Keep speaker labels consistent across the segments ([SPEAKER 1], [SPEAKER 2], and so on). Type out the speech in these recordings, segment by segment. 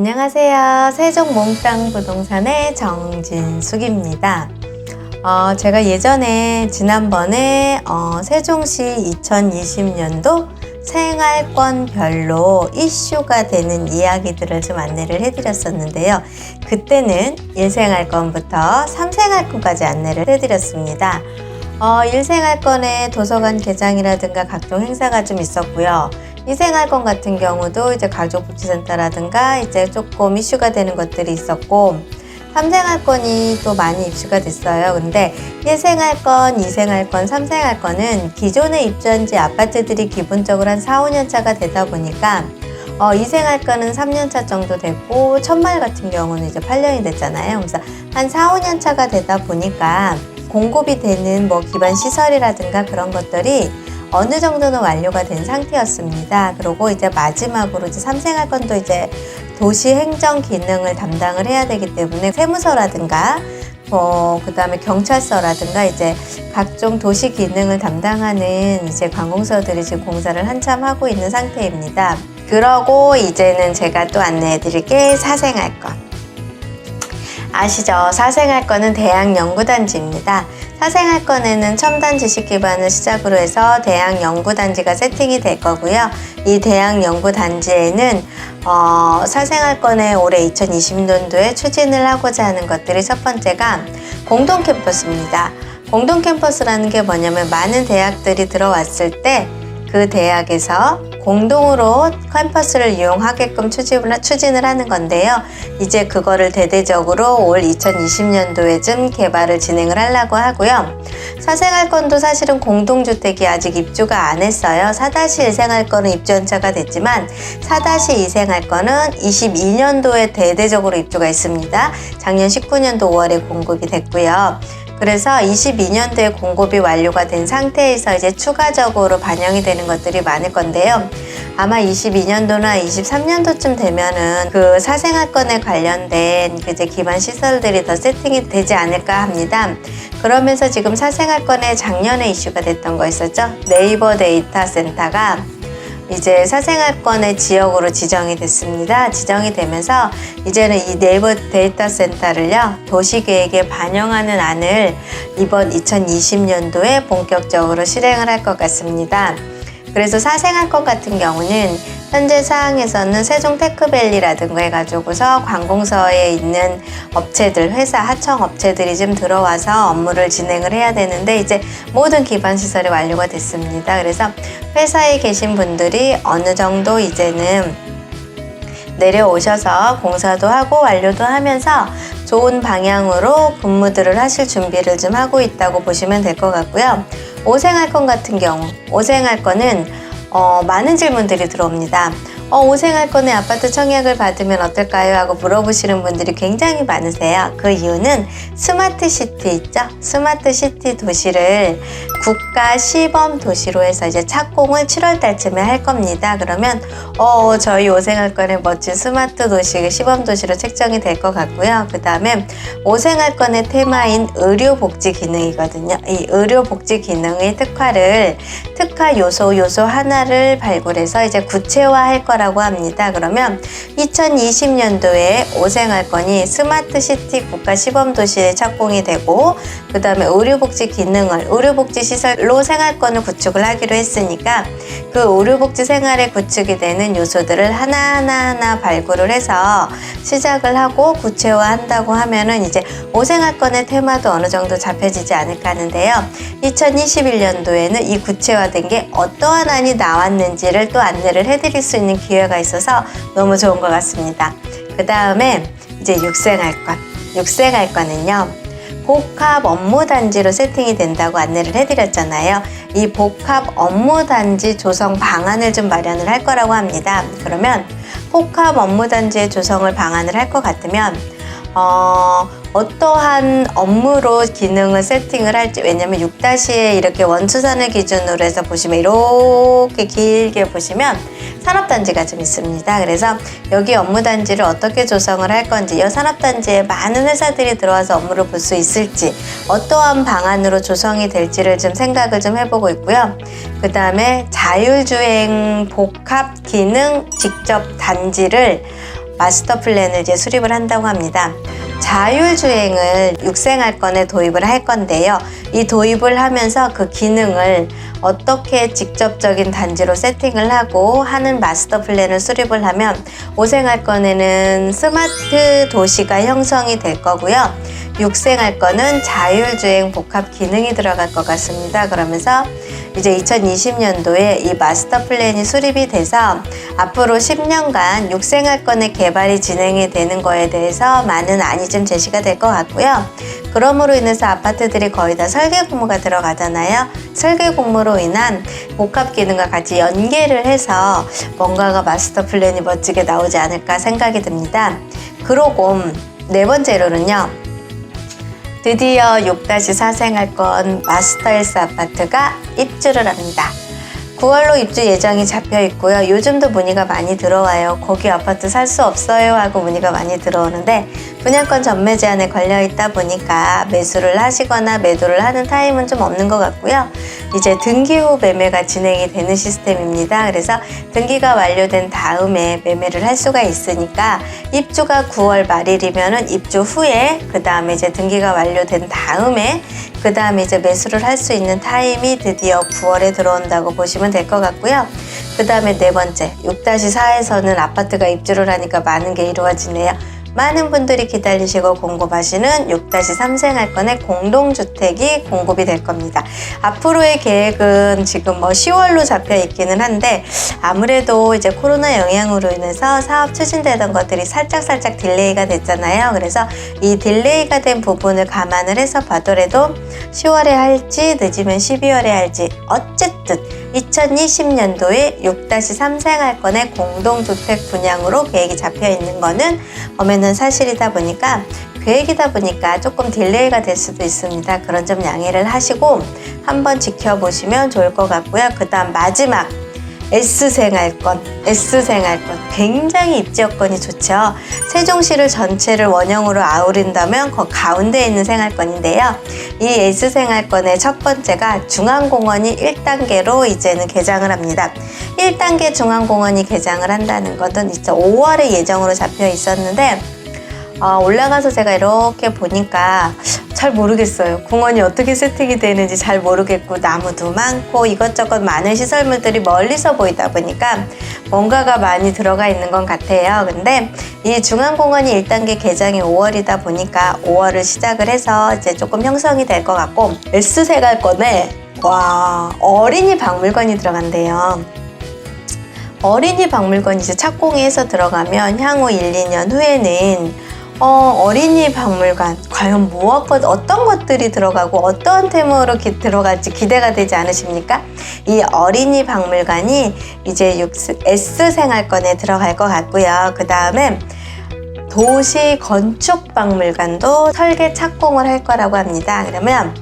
[SPEAKER 1] 안녕하세요. 세종 몽땅 부동산의 정진숙입니다. 제가 예전에 지난번에 세종시 2020년도 생활권별로 이슈가 되는 이야기들을 좀 안내를 해드렸었는데요. 그때는 1생활권부터 3생활권까지 안내를 해드렸습니다. 1생활권에 도서관 개장이라든가 각종 행사가 좀 있었고요. 2생활권 같은 경우도 이제 가족복지센터라든가 이제 조금 이슈가 되는 것들이 있었고, 3생활권이 또 많이 이슈가 됐어요. 근데 1생활권, 2생활권, 3생활권은 기존에 입주한 지 아파트들이 기본적으로 한 4, 5년 차가 되다 보니까 2생활권은 3년 차 정도 됐고, 천말 같은 경우는 이제 8년이 됐잖아요. 그래서 한 4, 5년 차가 되다 보니까 공급이 되는 기반 시설이라든가 그런 것들이 어느 정도는 완료가 된 상태였습니다. 그리고 이제 마지막으로 이제 3생활권도 이제 도시 행정 기능을 담당을 해야 되기 때문에 세무서라든가 그 다음에 경찰서라든가 이제 각종 도시 기능을 담당하는 이제 관공서들이 지금 공사를 한참 하고 있는 상태입니다. 그러고 이제는 제가 또 안내해 드릴 게 4생활권. 아시죠? 4생활권은 대학연구단지입니다. 4생활권에는 첨단 지식 기반을 시작으로 해서 대학연구단지가 세팅이 될 거고요. 이 대학연구단지에는 4생활권에 올해 2020년도에 추진을 하고자 하는 것들이 첫 번째가 공동캠퍼스입니다. 공동캠퍼스라는 게 뭐냐면 많은 대학들이 들어왔을 때 그 대학에서 공동으로 캠퍼스를 이용하게끔 추진을 하는 건데요. 이제 그거를 대대적으로 올 2020년도에쯤 개발을 진행을 하려고 하고요. 4생활권도 사실은 공동주택이 아직 입주가 안 했어요. 4-1생활권은 입주 연차가 됐지만 4-2생활권은 22년도에 대대적으로 입주가 있습니다. 작년 19년도 5월에 공급이 됐고요. 그래서 22년도에 공급이 완료가 된 상태에서 이제 추가적으로 반영이 되는 것들이 많을 건데요. 아마 22년도나 23년도쯤 되면은 그 4생활권에 관련된 이제 기반 시설들이 더 세팅이 되지 않을까 합니다. 그러면서 지금 4생활권에 작년에 이슈가 됐던 거 있었죠? 네이버 데이터 센터가 이제 4생활권의 지역으로 지정이 됐습니다. 지정이 되면서 이제는 이 네이버 데이터 센터를요, 도시계획에 반영하는 안을 이번 2020년도에 본격적으로 실행을 할 것 같습니다. 그래서 4생활권 같은 경우는 현재 사항에서는 세종테크밸리라든가 해가지고서 관공서에 있는 업체들, 회사, 하청 업체들이 좀 들어와서 업무를 진행을 해야 되는데 이제 모든 기반 시설이 완료가 됐습니다. 그래서 회사에 계신 분들이 어느 정도 이제는 내려오셔서 공사도 하고 완료도 하면서 좋은 방향으로 근무들을 하실 준비를 좀 하고 있다고 보시면 될 것 같고요. 5생활권 같은 경우, 5생활권은 많은 질문들이 들어옵니다. 5생활권의 아파트 청약을 받으면 어떨까요? 하고 물어보시는 분들이 굉장히 많으세요. 그 이유는 스마트시티 있죠? 스마트시티 도시를 국가 시범 도시로 해서 이제 착공을 7월 달쯤에 할 겁니다. 그러면 저희 5생활권의 멋진 스마트 도시, 시범 도시로 책정이 될 것 같고요. 그 다음에 5생활권의 테마인 의료복지 기능이거든요. 이 의료복지 기능의 특화 요소 하나를 발굴해서 이제 구체화할 거라고 합니다. 그러면 2020년도에 5생활권이 스마트시티 국가 시범도시에 착공이 되고, 그 다음에 의료복지 시설로 생활권을 구축을 하기로 했으니까 그 의료복지 생활에 구축이 되는 요소들을 하나하나 발굴을 해서 시작을 하고 구체화한다고 하면은 이제 5생활권의 테마도 어느 정도 잡혀지지 않을까 하는데요. 2021년도에는 이 구체화된 게 어떠한 안이 나왔는지를 또 안내를 해드릴 수 있는 기회가 있어서 너무 좋은 것 같습니다. 그 다음에 이제 6생활권은요, 복합 업무단지로 세팅이 된다고 안내를 해드렸잖아요. 이 복합 업무단지 조성 방안을 좀 마련을 할 거라고 합니다. 그러면 복합 업무단지의 조성을 방안을 할 것 같으면 어떠한 업무로 기능을 세팅을 할지, 왜냐면 6-에 이렇게 원추산을 기준으로 해서 보시면 이렇게 길게 보시면 산업단지가 좀 있습니다. 그래서 여기 업무단지를 어떻게 조성을 할 건지, 이 산업단지에 많은 회사들이 들어와서 업무를 볼 수 있을지, 어떠한 방안으로 조성이 될지를 좀 생각을 좀 해보고 있고요. 그 다음에 자율주행 복합 기능 직접 단지를 마스터 플랜을 이제 수립을 한다고 합니다. 자율주행을 육생활권에 도입을 할 건데요. 이 도입을 하면서 그 기능을 어떻게 직접적인 단지로 세팅을 하고 하는 마스터 플랜을 수립을 하면 5생활권에는 스마트 도시가 형성이 될 거고요. 6생활권은 자율주행 복합 기능이 들어갈 것 같습니다. 그러면서 이제 2020년도에 이 마스터 플랜이 수립이 돼서 앞으로 10년간 6생활권의 개발이 진행이 되는 거에 대해서 많은 안이 좀 제시가 될 것 같고요. 그러므로 인해서 아파트들이 거의 다 설계 공모가 들어가잖아요. 설계 공모로 인한 복합 기능과 같이 연계를 해서 뭔가가 마스터 플랜이 멋지게 나오지 않을까 생각이 듭니다. 그러고 네 번째로는요. 드디어 6-4생활권 마스터일스 아파트가 입주를 합니다. 9월로 입주 예정이 잡혀 있고요. 요즘도 문의가 많이 들어와요. 거기 아파트 살 수 없어요 하고 문의가 많이 들어오는데 분양권 전매 제한에 걸려 있다 보니까 매수를 하시거나 매도를 하는 타임은 좀 없는 것 같고요. 이제 등기 후 매매가 진행이 되는 시스템입니다. 그래서 등기가 완료된 다음에 매매를 할 수가 있으니까 입주가 9월 말일이면은 입주 후에 그 다음에 이제 등기가 완료된 다음에 그 다음에 이제 매수를 할 수 있는 타임이 드디어 9월에 들어온다고 보시면 될 것 같고요. 그 다음에 네 번째 6-4에서는 아파트가 입주를 하니까 많은 게 이루어지네요. 많은 분들이 기다리시고 공급하시는 6-3생활권의 공동주택이 공급이 될 겁니다. 앞으로의 계획은 지금 10월로 잡혀 있기는 한데 아무래도 이제 코로나 영향으로 인해서 사업 추진되던 것들이 살짝 딜레이가 됐잖아요. 그래서 이 딜레이가 된 부분을 감안을 해서 봐더라도 10월에 할지 늦으면 12월에 할지 어쨌든 2020년도에 6-3생활권의 공동주택 분양으로 계획이 잡혀 있는 거는 엄연한 사실이다 보니까 계획이다 보니까 조금 딜레이가 될 수도 있습니다. 그런 점 양해를 하시고 한번 지켜보시면 좋을 것 같고요. 그 다음 마지막 S생활권 굉장히 입지 여건이 좋죠. 세종시를 전체를 원형으로 아우른다면 그 가운데에 있는 생활권인데요. 이 S생활권의 첫 번째가 중앙공원이 1단계로 이제는 개장을 합니다. 1단계 중앙공원이 개장을 한다는 것은 5월에 예정으로 잡혀 있었는데 올라가서 제가 이렇게 보니까 잘 모르겠어요. 공원이 어떻게 세팅이 되는지 잘 모르겠고 나무도 많고 이것저것 많은 시설물들이 멀리서 보이다 보니까 뭔가가 많이 들어가 있는 것 같아요. 근데 이 중앙공원이 1단계 개장이 5월이다 보니까 5월을 시작을 해서 이제 조금 형성이 될 것 같고 S생활권에 어린이 박물관이 들어간대요. 어린이 박물관이 이제 착공이 해서 들어가면 향후 1, 2년 후에는 어린이 박물관 과연 어떤 것들이 들어가고 어떠한 테마로 들어갈지 기대가 되지 않으십니까? 이 어린이 박물관이 이제 S생활권에 들어갈 것 같고요. 그 다음에 도시 건축 박물관도 설계 착공을 할 거라고 합니다. 그러면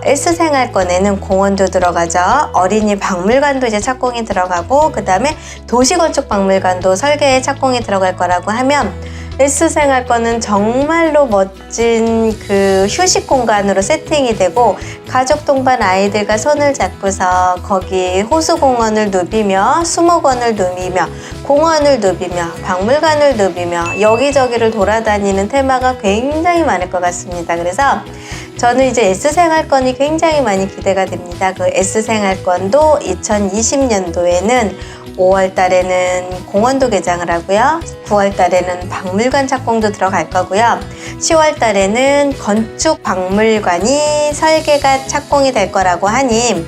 [SPEAKER 1] S생활권에는 공원도 들어가죠. 어린이 박물관도 이제 착공이 들어가고 그 다음에 도시건축 박물관도 설계에 착공이 들어갈 거라고 하면 S생활권은 정말로 멋진 그 휴식 공간으로 세팅이 되고 가족 동반 아이들과 손을 잡고서 거기 호수공원을 누비며 수목원을 누비며 공원을 누비며 박물관을 누비며 여기저기를 돌아다니는 테마가 굉장히 많을 것 같습니다. 그래서 저는 이제 S생활권이 굉장히 많이 기대가 됩니다. 그 S생활권도 2020년도에는 5월 달에는 공원도 개장을 하고요. 9월 달에는 박물관 착공도 들어갈 거고요. 10월 달에는 건축 박물관이 설계가 착공이 될 거라고 하니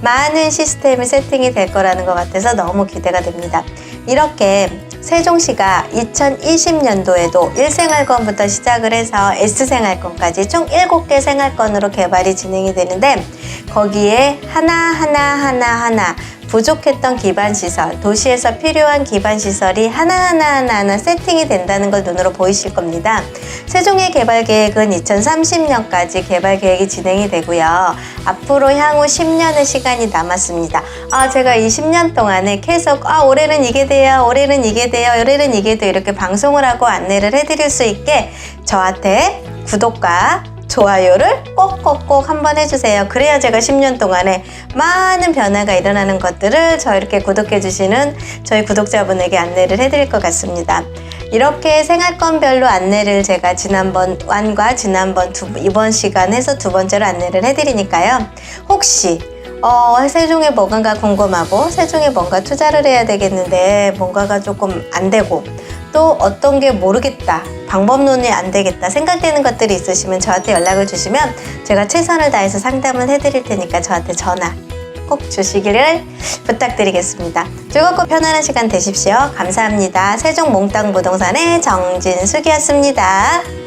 [SPEAKER 1] 많은 시스템이 세팅이 될 거라는 것 같아서 너무 기대가 됩니다. 이렇게 세종시가 2020년도에도 1생활권부터 시작을 해서 S생활권까지 총 7개 생활권으로 개발이 진행이 되는데 거기에 하나 부족했던 기반시설, 도시에서 필요한 기반시설이 하나하나 세팅이 된다는 걸 눈으로 보이실 겁니다. 세종의 개발 계획은 2030년까지 개발 계획이 진행이 되고요. 앞으로 향후 10년의 시간이 남았습니다. 제가 이 10년 동안에 계속 올해는 이게 돼요, 올해는 이게 돼요, 올해는 이게 돼요 이렇게 방송을 하고 안내를 해드릴 수 있게 저한테 구독과 좋아요를 꼭꼭꼭 한번 해주세요. 그래야 제가 10년 동안에 많은 변화가 일어나는 것들을 이렇게 구독해주시는 저희 구독자분에게 안내를 해드릴 것 같습니다. 이렇게 생활권별로 안내를 제가 지난번 이번 시간에서 두 번째로 안내를 해드리니까요. 혹시 세종에 뭐가 궁금하고 세종에 뭔가 투자를 해야 되겠는데 뭔가가 조금 안 되고 또 어떤 게 모르겠다, 방법론이 안 되겠다 생각되는 것들이 있으시면 저한테 연락을 주시면 제가 최선을 다해서 상담을 해드릴 테니까 저한테 전화 꼭 주시기를 부탁드리겠습니다. 즐겁고 편안한 시간 되십시오. 감사합니다. 세종 몽땅 부동산의 정진숙이었습니다.